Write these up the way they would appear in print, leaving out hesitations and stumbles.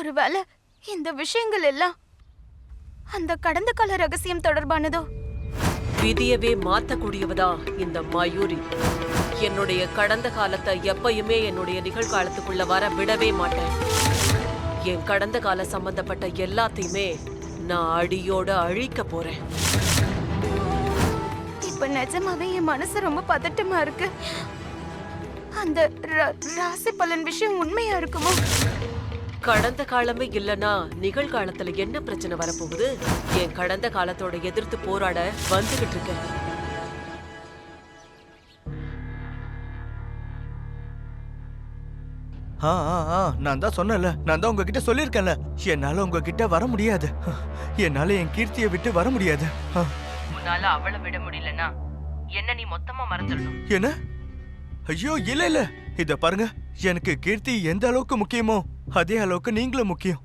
ஒருவேளை இந்த விஷயங்கள் எல்லாம் அந்த கடந்த கால ரகசியம் தொடர்பானதோ? விதியவே மாத்தக்கூடியவதா இந்த மயூரி. என்னுடைய கடந்த காலத்தை எப்பயுமே என்னுடைய நிகழ்காலத்துக்குள்ள வர விடவே மாட்டேன். என் கடந்த கால சம்பந்தப்பட்ட எல்லாத்தையுமே நான் அடியோட அழிக்க போறேன். இப்ப நிஜமாவே என் மனசு ரொம்ப பதட்டமா இருக்கு. அந்த ராசி பலன் விஷயம் உண்மையா இருக்குமோ? கடந்த காலமே இல்லனா நிகழ்காலத்துல என்ன பிரச்சனை வரப்போகுது? என் கடந்த காலத்தோட எதிர்த்து போராட வந்துகிட்டு இருக்கேன். நான் தான் சொன்னல, நான் தான் உங்ககிட்ட சொல்லிருக்கேன்ல, என்னால உங்ககிட்ட வர முடியாது. என்னால என் கீர்த்தியை விட்டு வர முடியாது. உன்னால அவளை விட முடியலனா என்ன நீ மொத்தமா மறந்துடணும். என்ன? ஐயோ இல்ல இல்ல, இத பாருங்க, எனக்கு கீர்த்தி எந்த அளவுக்கு முக்கியமோ அதே அளவுக்கு நீங்களும் முக்கியம்.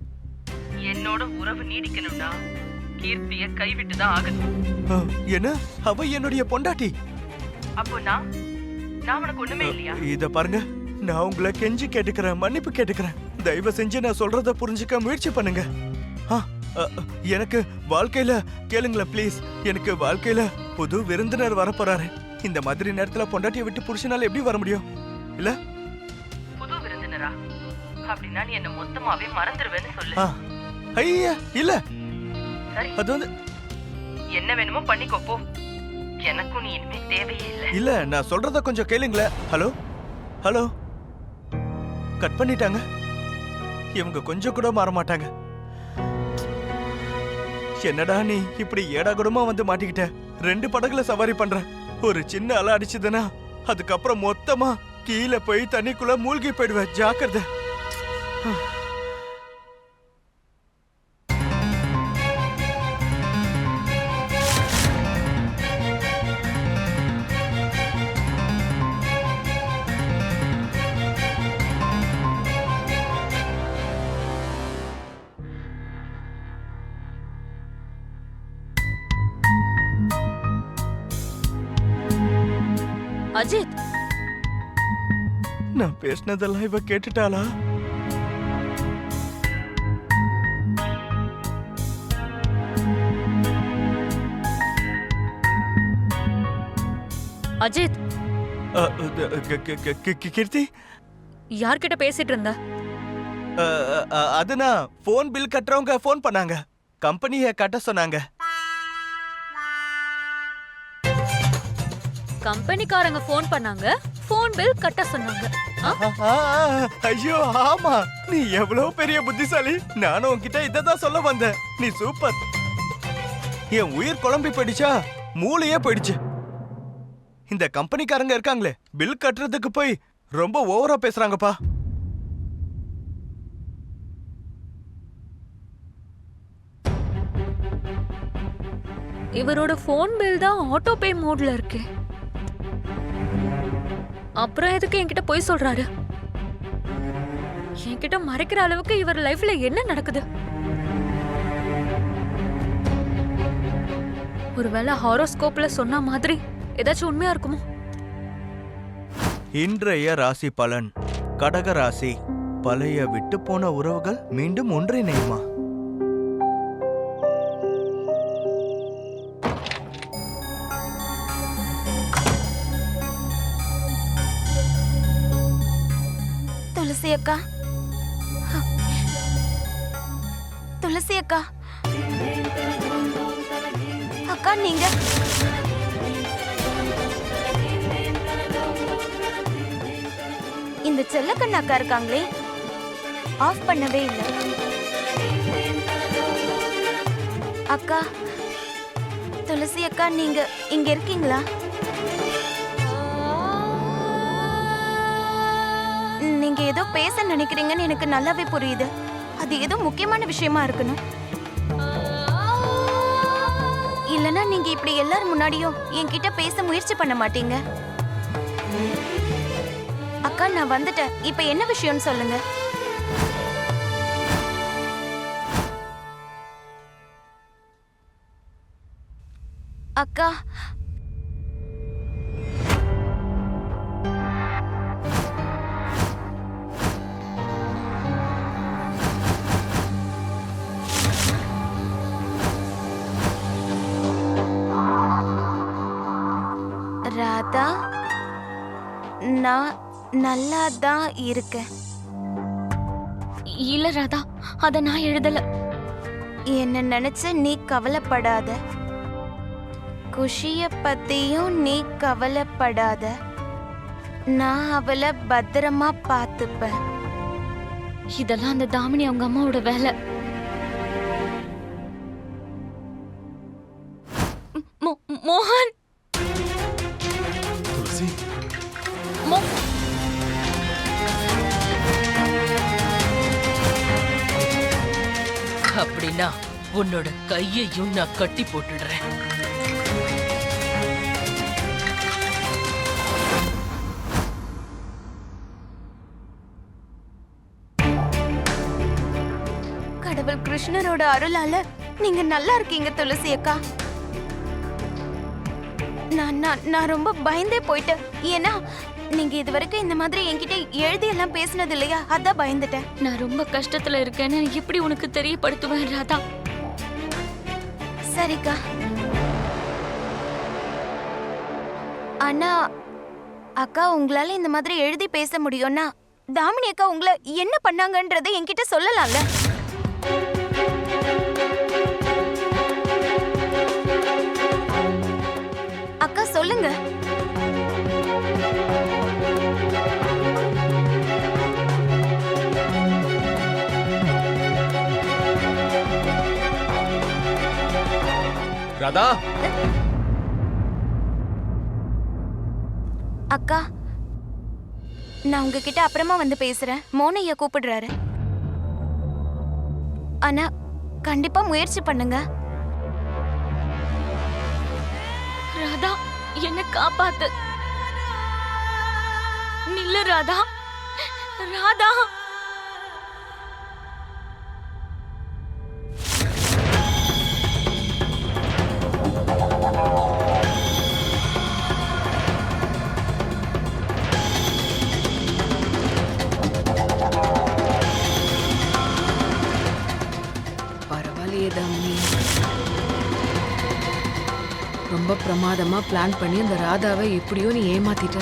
என்னோட உறவு நீடிக்கணும்னா கீர்த்திய கைவிட்டுதான் ஆகணும். என்ன? அவ என்னுடைய பொண்டாட்டி. அப்போ நான் உனக்கு ஒண்ணுமே இல்லையா? இத பாருங்க, நான் உங்களை கெஞ்சி கேட்டுக்கிறேன், மன்னிப்பு கேட்டுக்கிறேன். தயவு செஞ்சு நான் சொல்றத புரிஞ்சுக்க முயற்சி பண்ணுங்க. எனக்கு வாழ்க்கையில கேளுங்களேன் ப்ளீஸ். எனக்கு வாழ்க்கையில புது விருந்தினர் வரப்போறாரு. இந்த மாதிரி நேரத்துல பொண்டாட்டியை விட்டு புருஷனால எப்படி வர முடியும்? இல்ல புது விருந்தினரா? அப்படின்னா நீ என்ன மொத்தமாவே மறந்துடுவேன்னு சொல்லு. ஐயா இல்ல, சரி அது வந்து என்ன வேணுமோ பண்ணிக்கோ போ. எனக்கும் நீ இனிமே தேவையே இல்லை. இல்ல, நான் சொல்றத கொஞ்சம் கேளுங்களேன். ஹலோ ஹலோ, கட் பண்ணிட்டாங்க. இவங்க கொஞ்சம் கூட மாற மாட்டாங்க. என்னடா நீ இப்படி ஏடாகுடமா வந்து மாட்டிக்கிட்ட? 2 படகுல சவாரி பண்ற. ஒரு சின்ன அலை அடிச்சதுன்னா அதுக்கப்புறம் மொத்தமா கீழே போய் தண்ணிக்குள்ள மூழ்கி போயிடுவேன். ஜாக்கிரதை. அஜித், நான் பேசினதெல்லாம் இவ கேட்டுட்டாளா? அஜித், கீர்த்தி, யார்கிட்ட பேசிட்டு இருந்த? அதுனா போன் பில் கட்டுறவங்க போன் பண்ணாங்க, கம்பெனியை கட்ட சொன்னாங்க. கம்பெனிக்காரங்க போன் பண்ணாங்க, போன் பில் கட்ட சொன்னாங்க. ஐயோ ஆமா, நீ எவ்வளவு பெரிய புத்திசாலி. நானும் உன்கிட்ட இததான் சொல்ல வந்தேன். நீ சூப்பர். என் உயிர் குழம்பி போயிடுச்சா, மூளையே போயிடுச்சு. இந்த கம்பெனிக்காரங்க இருக்காங்களே, பில் கட்டுறதுக்கு போய் ரொம்ப ஓவரா பேசுறாங்கப்பா. இவரோட போன் பில் தான் ஆட்டோ பே மோட்ல இருக்கு. அப்புறம் எதுக்கு என்கிட்ட போய் சொல்றாரு? என்கிட்ட மறைக்கிற அளவுக்கு இவர் லைஃப்ல என்ன நடக்குது? ஒருவேளை ஹாரோஸ்கோப்ல சொன்ன மாதிரி ஏதாச்சும் உண்மையா இருக்குமோ? இன்றைய ராசி பலன். கடக ராசி. பழைய விட்டு போன உறவுகள் மீண்டும் ஒன்றிணையுமா? துளசி அக்கா, துளசி அக்கா, அக்கா நீங்க இந்த செல்லக்கண்ண அக்கா இருக்காங்களே, ஆஃப் பண்ணவே இல்லை. அக்கா, துளசி அக்கா, நீங்க இங்க இருக்கீங்களா? நீங்க ஏதோ பேச நினைக்கிறீங்கன்னு எனக்கு நல்லாவே புரியுது. அது ஏதோ முக்கியமான விஷயமா இருக்கணும். இல்லனா நீங்க இப்படி எல்லாரும் முன்னாடியும் என்கிட்ட பேச முயற்சி பண்ண மாட்டீங்க. அக்கா, நான் வந்துட்டேன். இப்ப என்ன விஷயம்னு சொல்லுங்க. அக்கா, அத்தா, நான் நல்லா தான் இருக்கேன். இல்ல ராதா, அத நான் எழுதல. என்ன நினைச்சு நீ கவலைப்படாத. குஷிய பத்தியும் நீ கவலைப்படாத. நான் அவளை பத்திரமா பார்த்துப்பேன். இதெல்லாம் அந்த தாமினி அவங்க அம்மாவோட வேலை. மோகன், துளசி, மோ- அப்படின்னா உன்னோட கையையும் நான் கட்டி போட்டுடுறேன். கடவுள் கிருஷ்ணரோட அருளால நீங்க நல்லா இருக்கீங்க துளசி அக்கா. நான் ரொம்ப பயந்தே போயிட்டேன். ஏன்னா நீங்க இது வரைக்கும் இந்த மாதிரி என்கிட்ட எழுதி எல்லாம் பேசினது இல்லையா, அதான் பயந்துட்டேன். நான் ரொம்ப கஷ்டத்துல இருக்கேன்னு எப்படி உனக்கு தெரியப்படுத்துவேன் ராதா? சரிக்கா. ஆனா அக்கா, உங்களால இந்த மாதிரி எழுதி பேச முடியும்னா தாமினி அக்கா உங்களை என்ன பண்ணாங்கன்றதை என்கிட்ட சொல்லலாம்ல. அக்கா சொல்லுங்க. ராதா, அக்கா, நான் உங்ககிட்ட அப்புறமா வந்து பேசுறேன். மோனையா கூப்பிடுறாரு. ஆனா கண்டிப்பா முயற்சி பண்ணுங்க. ராதா, என்ன காப்பாத்து. நில்லு ராதா. ராதா, பரவாயில்லையே தாமினி, ரொம்ப பிரமாதமா பிளான் பண்ணி அந்த ராதாவை எப்படியோ நீ ஏமாத்திட்ட.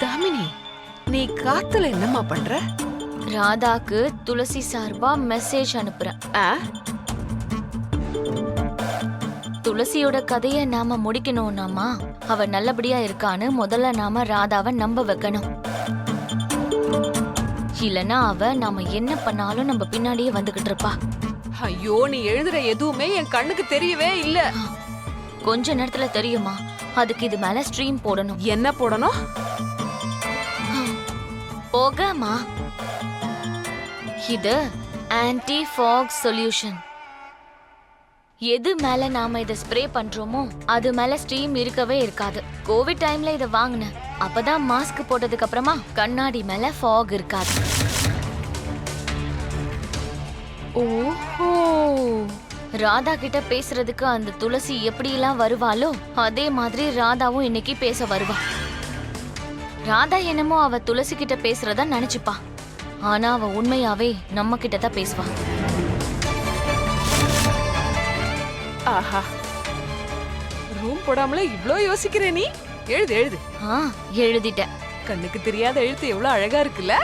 தாமினி, நீ காத்துல என்னம்மா பண்ற? ராதாக்கு துளசி சார்பா மெசேஜ் அனுப்புறேன். ஆ? துளசியோட கதைய நாம முடிக்கணும்னாமா, அவ நல்லபடியா இருக்கான்னு முதல்ல நாம ராதாவை நம்ப வைக்கணும். இல்லனா அவ நாம என்ன பண்ணாலும் நம்ம பின்னாடியே வந்துகிட்டு இருப்பா. ஐயோ, நீ எழுதுற எதுவுமே என் கண்ணுக்கு தெரியவே இல்ல. கொஞ்ச நேரத்துல தெரியுமா? அதுக்கு இது மேல ஸ்ட்ரீம் போடணும். என்ன போடணும்? போகமா, இது ஆன்டி ஃபாக் சொல்யூஷன். எது மேல நாம இத ஸ்ப்ரே பண்றோமோ அது மேல ஸ்டீம் இருக்கவே இருக்காது. கோவிட் டைம்ல இத வாங்குனேன். அப்பதான் மாஸ்க் போட்டதுக்கு அப்புறமா கண்ணாடி மேல ஃபாக் இருக்காது. ஓஹோ, ராதா கிட்ட பேசுறதுக்கு அந்த துளசி எப்படி எல்லாம் வருவாளோ அதே மாதிரி ராதாவும் இன்னைக்கு பேச வருவா. ராதா என்னமோ அவ துளசி கிட்ட பேசுறதா நினைச்சுப்பா. ஆனா அவ உண்மையாவே நம்ம கிட்ட தான் பேசுவா. ஆஹா, ரூம் போடாமல இவ்ளோ யோசிக்கிற நீ? எழுது எழுது. எழுதிட்டேன். கண்ணுக்கு தெரியாத எழுத்து எவ்வளவு அழகா இருக்குல்ல?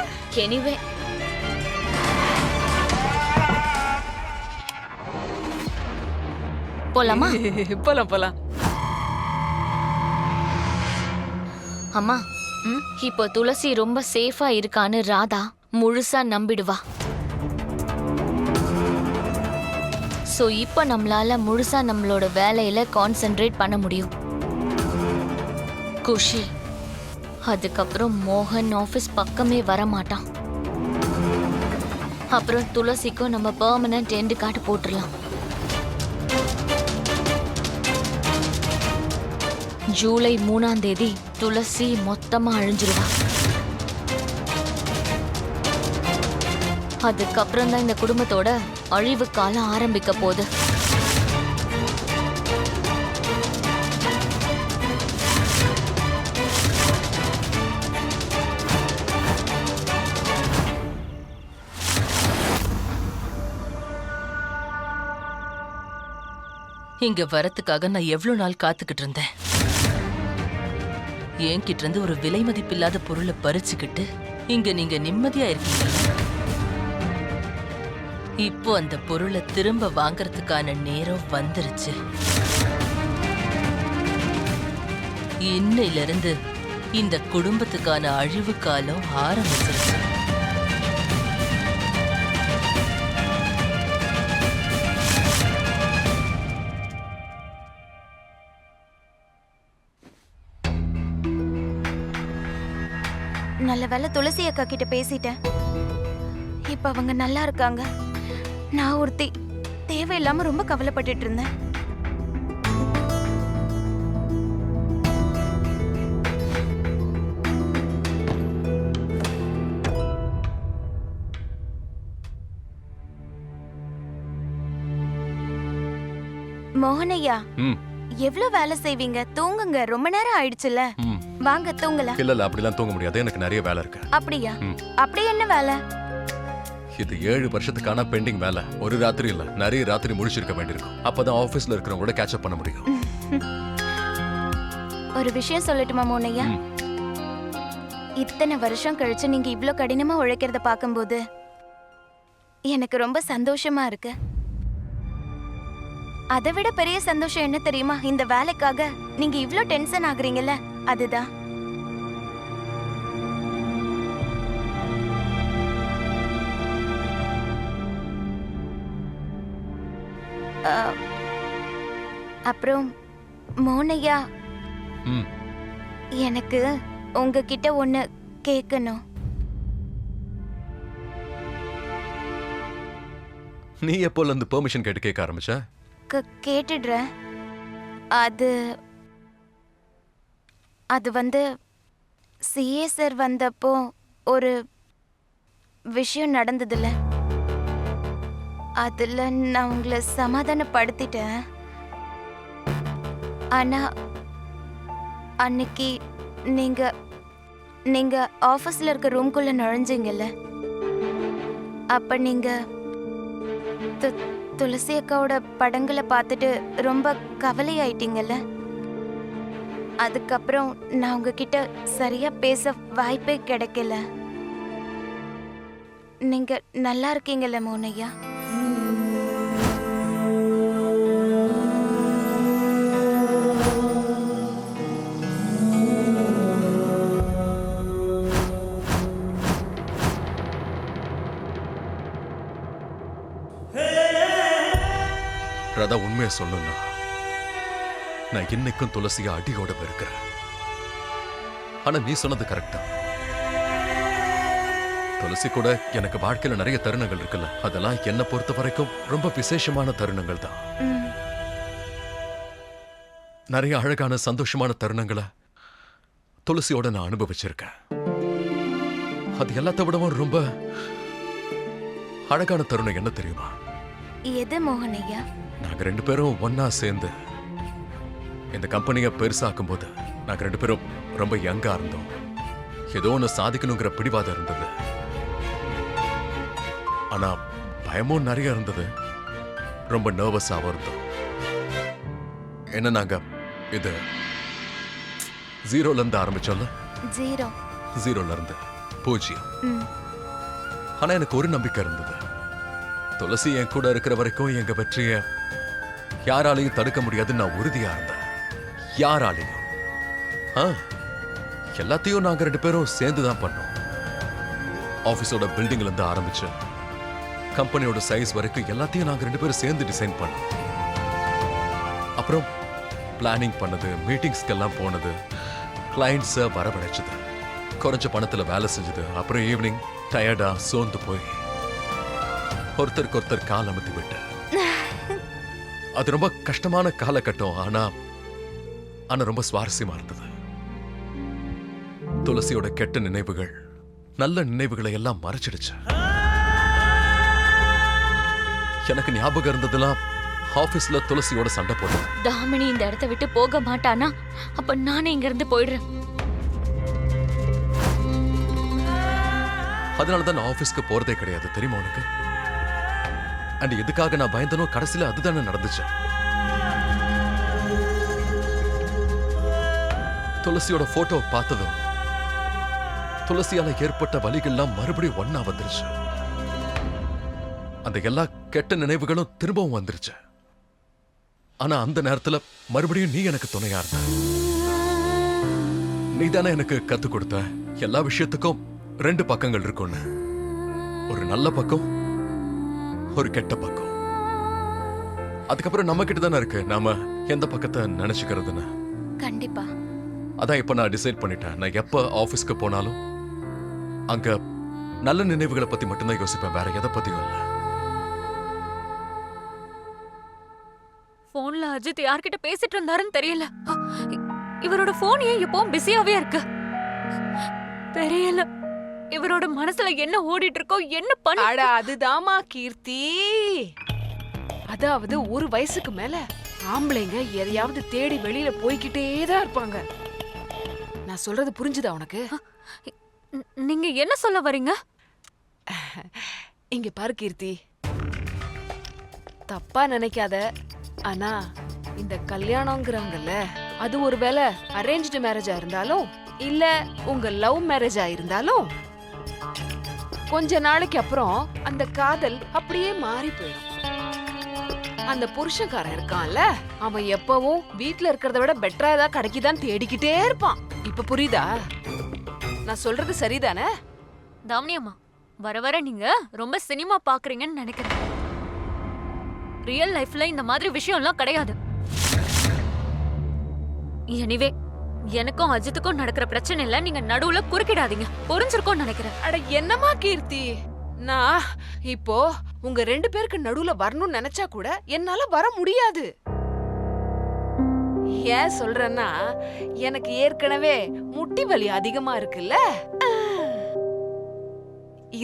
எனிவே, போலாமா? போலாம் போலாம். அம்மா, இப்போ துளசி ரொம்ப சேஃபா இருக்கான்னு ராதா முழுசா நம்பிடுவா. சோ இப்ப நம்மளால முழுசா நம்மளோட வேலையில கான்சென்ட்ரேட் பண்ண முடியும். குஷி, அதுக்கப்புறம் மோகன் ஆபீஸ் பக்கமே வர மாட்டான். அப்புறம் துளசிக்கும் நம்ம பெர்மனன்ட் எண்டு கார்டு போட்டுடலாம். ஜூலை 3ஆம் தேதி துளசி மொத்தமா அழிஞ்சிருவா. அதுக்கப்புறம் தான் இந்த குடும்பத்தோட அழிவு காலம் ஆரம்பிக்க போகுது. இங்க வரத்துக்காக நான் எவ்வளவு நாள் காத்துக்கிட்டு இருந்தேன். என்கிட்ட இருந்து ஒரு விலை மதிப்பில்லாத பொருளை பறிச்சுக்கிட்டு இங்க நீங்க நிம்மதியா இருக்கீங்க. இப்போ அந்த பொருளை திரும்ப வாங்கறதுக்கான நேரம் வந்துருச்சு. இன்னையில இருந்து இந்த குடும்பத்துக்கான அழிவு காலம் ஆரம்பிச்சிருச்சு. நல்ல வேளை துளசி அக்கா கிட்ட பேசிட்டேன். இப்ப அவங்க நல்லா இருக்காங்க. நான் ஒருத்தி தேவையில்லாம ரொம்ப கவலைப்பட்டுட்டு இருந்தேன். மோகனையா, எவ்வளவு வேலை செய்வீங்க? தூங்குங்க, ரொம்ப நேரம் ஆயிடுச்சுல. வாங்க தூங்கலாம். இல்ல அப்படிலாம் தூங்க முடியாது, எனக்கு நிறைய வேலை இருக்கு. அப்படியா? அப்படி என்ன வேலை? இது 7 வருஷத்துக்கான பெண்டிங் வேலை. ஒரு ராத்திரி இல்ல, நிறைய ராத்திரி முடிச்சிருக்க வேண்டியிருக்கும். அப்பதான் ஆபீஸ்ல இருக்கிறவங்க கூட கேட்ச் அப் பண்ண முடியும். ஒரு விஷயம் சொல்லட்டுமா மோனையா? இத்தனை வருஷம் கழிச்சு நீங்க இவ்ளோ கடினமா உழைக்கிறத பாக்கும்போது எனக்கு ரொம்ப சந்தோஷமா இருக்கு. அதை விட பெரிய சந்தோஷம் என்ன தெரியுமா? இந்த வேலைக்காக நீங்க இவ்ளோ டென்ஷன் ஆகுறீங்கல்ல, அதுதான். அப்புறம் மோனையா, எனக்கு உங்ககிட்ட ஒண்ணு கேட்கணும். நீ எப்போல இருந்து பெர்மிஷன் கேட்டு கேட்க ஆரம்பிச்ச? கேட்டுடுறேன். அது வந்து சிஏ சார் வந்தப்போ ஒரு விஷயம் நடந்ததுல, அதுல நான் உங்களை சமாதானப்படுத்திட்டேன். ஆனா அன்னைக்கு நீங்க ஆபீஸ்ல இருக்க ரூம்குள்ள நுழைஞ்சீங்கல்ல, அப்ப நீங்க துளசி அக்காவோட படங்களை பார்த்துட்டு ரொம்ப கவலையாயிட்டீங்கல்ல. அதுக்கப்புறம் நான் உங்ககிட்ட சரியா பேச வாய்ப்பே கிடைக்கல. நீங்க நல்லா இருக்கீங்கல்ல மோனையா? ராதா, உண்மையை சொல்லணும்னா நான் இன்னைக்கும் துளசிய அடியோட வெறுக்கிறேன். ஆனா நீ சொன்னது கரெக்டா. துளசி கூட எனக்கு வாழ்க்கையில நிறைய தருணங்கள் இருக்குல்ல, அதெல்லாம் என்ன பொறுத்த வரைக்கும் ரொம்ப விசேஷமான தருணங்கள் தான். நிறைய அழகான சந்தோஷமான தருணங்களை துளசியோட நான் அனுபவிச்சிருக்கேன். அது எல்லாத்த விடவும் ரொம்ப அழகான தருணம் என்ன தெரியுமா? எது மோகனையா? நாங்க 2 பேரும் ஒன்னா சேர்ந்து இந்த கம்பெனியை பெருசாக்கும் போது நாங்க 2 பேரும் ரொம்ப யங்கா இருந்தோம். ஏதோ ஒன்று சாதிக்கணுங்கிற பிடிவாதம் இருந்தது. ஆனா பயமும் நிறைய இருந்தது. ரொம்ப நர்வஸாவும் இருந்தோம். என்ன நாங்க இது 0ல இருந்து ஆரம்பிச்சோம்ல? 0ல இருந்து 0. ஆனா எனக்கு ஒரு நம்பிக்கை இருந்தது. துளசி என் கூட இருக்கிற வரைக்கும் எங்க வெற்றிய யாராலையும் தடுக்க முடியாதுன்னு நான் உறுதியா இருந்தேன். யாராலையும். எல்லாத்தையும் நாங்க 2 பேரும் சேர்ந்துதான் பண்ணோம். ஆபீஸோட பில்டிங்ல இருந்து ஆரம்பிச்சு கம்பெனியோட சைஸ் வரைக்கும் எல்லாத்தையும் நாங்க 2 பேரும் சேர்ந்து டிசைன் பண்ணோம். அப்புறம் பிளானிங் பண்ணது, மீட்டிங்ஸ்க்கெல்லாம் போனது, கிளைண்ட்ஸை வரவழைச்சது, குறைஞ்ச பணத்துல வேலை செஞ்சது, அப்புறம் ஈவினிங் டயர்டா சோர்ந்து போய் ஒருத்தருக்கு ஒருத்தர் கால் அமுத்தி விட்டு. அது ரொம்ப கஷ்டமான காலகட்டம். ஆனா ரொம்ப சுவாரஸ்யமா இருந்தது. துளசியோட கெட்ட நினைவுகள் நல்ல நினைவுகளை எல்லாம் மறைச்சிடுச்சு. எனக்கு ஞாபகம் இருந்ததெல்லாம் ஆபீஸ்ல துளசியோட சண்டை போட்டது. தாமினி இந்த இடத்தை விட்டு போக மாட்டானா? அப்ப நானே இங்க இருந்து போயிடுறேன். அதனாலதான் நான் ஆபீஸ்க்கு போறதே கிடையாது, தெரியுமா உனக்கு? அண்ட் எதுக்காக நான் பயந்தனோ கடைசியில அதுதானே நடந்துச்சு. துளசியோட போட்டோ பார்த்ததும் துளசியால ஏற்பட்ட வலிகள்லாம் மறுபடியும் ஒண்ணா வந்துருச்சு. அந்த எல்லா கெட்ட நினைவுகளும் திரும்பவும் வந்துருச்சு. ஆனா அந்த நேரத்துல மறுபடியும் நீ எனக்கு துணையா இருந்த. நீ தானே எனக்கு கத்து கொடுத்த எல்லா விஷயத்துக்கும் 2 பக்கங்கள் இருக்கும்னு. ஒரு நல்ல பக்கம், ஒரு கெட்ட பக்கம். அதுக்கப்புறம் நம்ம கிட்ட தானே இருக்கு நாம எந்த பக்கத்தை நினைச்சுக்கிறதுன்னு. கண்டிப்பா. அதான் இப்ப நான் டிசைட் பண்ணிட்டேன். நான் எப்ப ஆபீஸ்க்கு போனாலும் அங்க நல்ல நினைவுகளை பத்தி மட்டும்தான் யோசிப்பேன், வேற எதை பத்தியும் இல்ல. போன்ல அஜித் யார்கிட்ட பேசிட்டு இருந்தாருன்னு தெரியல. இவரோட போன் ஏன் எப்பவும் பிஸியாவே இருக்கு தெரியல. இவரோட மனசுல என்ன ஓடிட்டு இருக்கோ, என்ன பண்ண. அட அதுதாமா கீர்த்தி. அதாவது ஒரு வயசுக்கு மேல ஆம்பளைங்க எதையாவது தேடி வெளியில போய்கிட்டே தான் இருப்பாங்க. நான் சொல்றது புரிஞ்சுதா உனக்கு? நீங்க என்ன சொல்ல வரீங்க? இங்க பாரு கீர்த்தி, தப்பா நினைக்காத. ஆனா இந்த கல்யாணங்கிறாங்கல்ல, அது ஒருவேளை அரேஞ்ச்டு மேரேஜா இருந்தாலும் இல்ல உங்க லவ் மேரேஜா இருந்தாலும் கொஞ்ச நாளைக்கு அப்புறம் அந்த காதல் அப்படியே மாறி போயிடும். அந்த புருஷன்காரன் இருக்கான்ல, அவன் எப்பவும் வீட்ல இருக்கிறத விட பெட்டரா ஏதாவது கிடைக்குதான் தேடிக்கிட்டே இருப்பான். இப்ப புரியுதா? நான் சொல்றது சரிதானே? தாமினி அம்மா, வர வர நீங்க ரொம்ப சினிமா பாக்குறீங்கன்னு நினைக்கிறேன். ரியல் லைஃப்ல இந்த மாதிரி விஷயம்லாம் கிடையாது. எனிவே, எனக்கும் அஜித்துக்கும் நடக்கிற பிரச்சனைல நீங்க நடுவுல குறுக்கிடாதீங்க. புரிஞ்சிருக்கும்னு நினைக்கிறேன். அட என்னமா கீர்த்தி, நான் இப்போ உங்க 2 பேருக்கு நடுவுல வரணும்னு நினைச்சா கூட என்னால வர முடியாது. ஏன் சொல்றேன்னா, எனக்கு ஏற்கனவே முட்டி வலி அதிகமா இருக்குல்ல.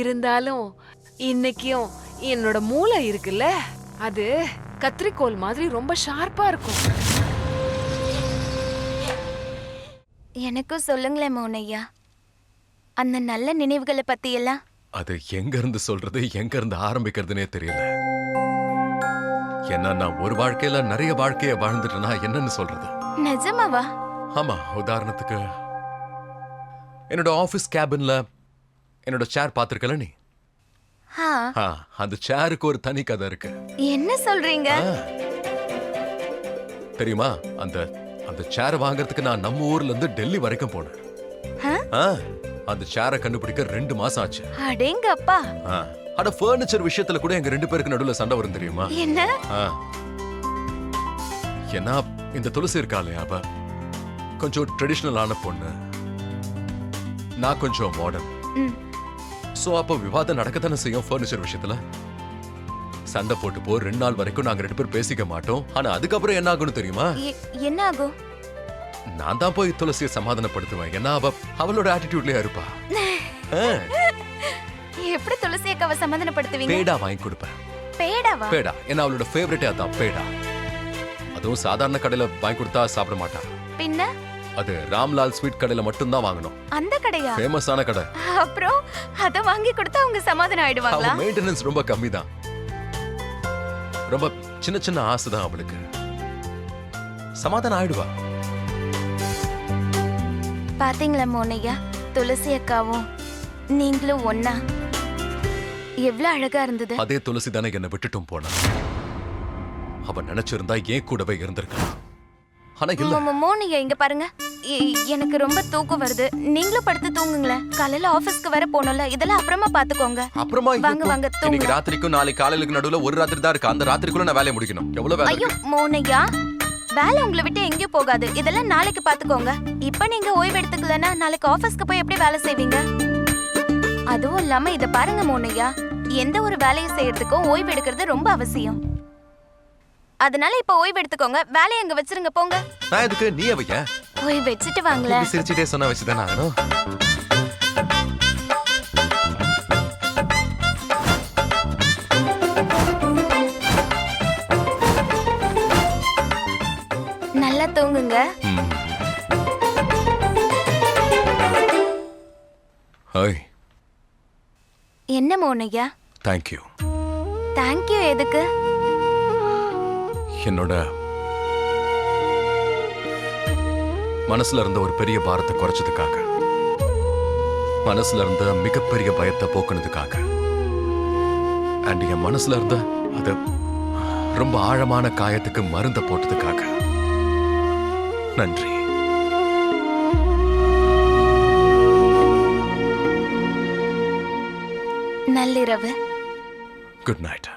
இருந்தாலும் இன்னைக்கும் என்னோட மூளை இருக்குல்ல, அது கத்திரிக்கோல் மாதிரி ரொம்ப ஷார்ப்பா இருக்கும். எனக்கும் சொல்லுங்களேன் மோனையா, அந்த நல்ல நினைவுகளை பத்தி எல்லாம். அது எங்க இருந்து சொல்றது, எங்க இருந்து ஆரம்பிக்கிறதுனே தெரியல. ஏன்னா நான் ஒரு வாழ்க்கையில நிறைய வாழ்க்கைய வாழ்ந்துட்டேன்னா என்னன்னு சொல்றது. நிஜமாவா? ஆமா, உதாரணத்துக்கு என்னோட ஆபீஸ் கேபின்ல என்னோட சேர் பாத்திருக்கல நீ? அந்த சேருக்கு ஒரு தனி கதை இருக்கு. என்ன சொல்றீங்க? தெரியுமா, அந்த அந்த சேர் வாங்குறதுக்கு நான் நம்ம ஊர்ல இருந்து டெல்லி வரைக்கும் போனேன். அந்த சேரை கண்டுபிடிக்க 2 மாசம் ஆச்சு. அடேங்கப்பா. அட ஃபர்னிச்சர் விஷயத்துல கூட எங்க 2 பேருக்கு நடுவுல சண்டை வரும் தெரியுமா? என்ன? ஏன்னா இந்த துளசி இருக்காளே, அவ கொஞ்சம் ட்ரெடிஷனலான பொண்ணு, நான் கொஞ்சம் மாடர்ன். சோ அப்ப விவாதம் நடக்கத்தானே செய்யும் ஃபர்னிச்சர் விஷயத்துல. சண்டை போட்டு 2 நாள் வரைக்கும் நாங்க 2 பேரும் பேசிக்க மாட்டோம். ஆனா அதுக்கப்புறம் என்ன ஆகும்னு தெரியுமா? என்ன ஆகும்? நான் தான் போய் துளசியை சமாதானப்படுத்துவேன். ஏன்னா அவளோட ஆட்டிடியூட்லயே இருப்பா. எப்படி துளசி அக்காவை சமாதானப்படுத்துவீங்க? பேடா வாங்கி கொடுப்பேன். பேடாவா? பேடா ஏன்னா அவளோட ஃபேவரட்டே அதான் பேடா. அதுவும் சாதாரண கடையில வாங்கி கொடுத்தா சாப்பிட மாட்டா. பின்ன அது ராம்லால் ஸ்வீட் கடையில மட்டும் தான் வாங்கணும். அந்த கடையா? ஃபேமஸான கடை. அப்புறம் அத வாங்கி கொடுத்தா அவங்க சமாதானம் ஆயிடுவாங்களா? அவ மெயின்டெனன்ஸ் ரொம்ப கம்மி தான். ரொம்ப சின்ன சின்ன ஆசை தான் அவளுக்கு. சமாதானம் ஆயிடுவா. பாத்தீங்களா மோனையா, துளசி அக்காவும் நீங்களும் ஒன்னா எவ்வளவு அழகா இருந்தது. அதே துளசி தானே என்ன விட்டுட்டும் போனா. அவ நினைச்சிருந்தா ஏன் கூடவே இருந்திருக்கலாம். ஆனா இல்ல. மோனையா இங்க பாருங்க, எனக்கு ரொம்ப தூக்கம் வருது. நீங்களும் படுத்து தூங்குங்களேன். காலையில ஆபீஸ்க்கு வர போனோம்ல, இதெல்லாம் அப்புறமா பாத்துக்கோங்க. அப்புறமா வாங்க வாங்க தூங்க. இன்னைக்கு ராத்திரிக்கும் நாளைக்கு காலையில நடுவுல ஒரு ராத்திரி தான் இருக்கு. அந்த ராத்திரிக்குள்ள நான் வேலையை முடிக்கணும். எவ்வளவு வேலை ஐயோ இருக்கு? மோனையா, வேலை உங்களை விட்டு எங்கேயும் போகாது. இதெல்லாம் நாளைக்கு பாத்துக்கோங்க. இப்ப நீங்க ஓய்வு எடுத்துக்கலன்னா நாளைக்கு ஆபீஸ்க்கு போய் எப்படி வேலை செய்வீங்க? அதுவும் இல்லாம இத பாருங்க மோனையா, எந்த ஒரு வேலையை செய்யறதுக்கும் ஓய்வு எடுக்கிறது ரொம்ப அவசியம். அதனால இப்ப ஓய்வு எடுத்துக்கோங்க. வேலையை அங்க வச்சிருங்க, போங்க. நான் எதுக்கு? நீ வைய. ஓய்வு வச்சுட்டு வாங்களேன். இப்படி சிரிச்சிட்டே சொன்னா வச்சுதானே ஆகணும். நல்லா தூங்குங்க. ஹாய். என்ன மோனையா? தேங்க்யூ. தேங்க்யூ எதுக்கு? மனசுல இருந்த ஒரு பெரிய பாரத்தை குறைச்சதுக்காக, மனசுல இருந்த மிகப்பெரிய பயத்தை போக்குனதுக்காக, அண்ட் என் மனசுல இருந்த அது ரொம்ப ஆழமான காயத்துக்கு மருந்த போட்டதுக்காக நன்றி. நள்ளிரவு. Good night.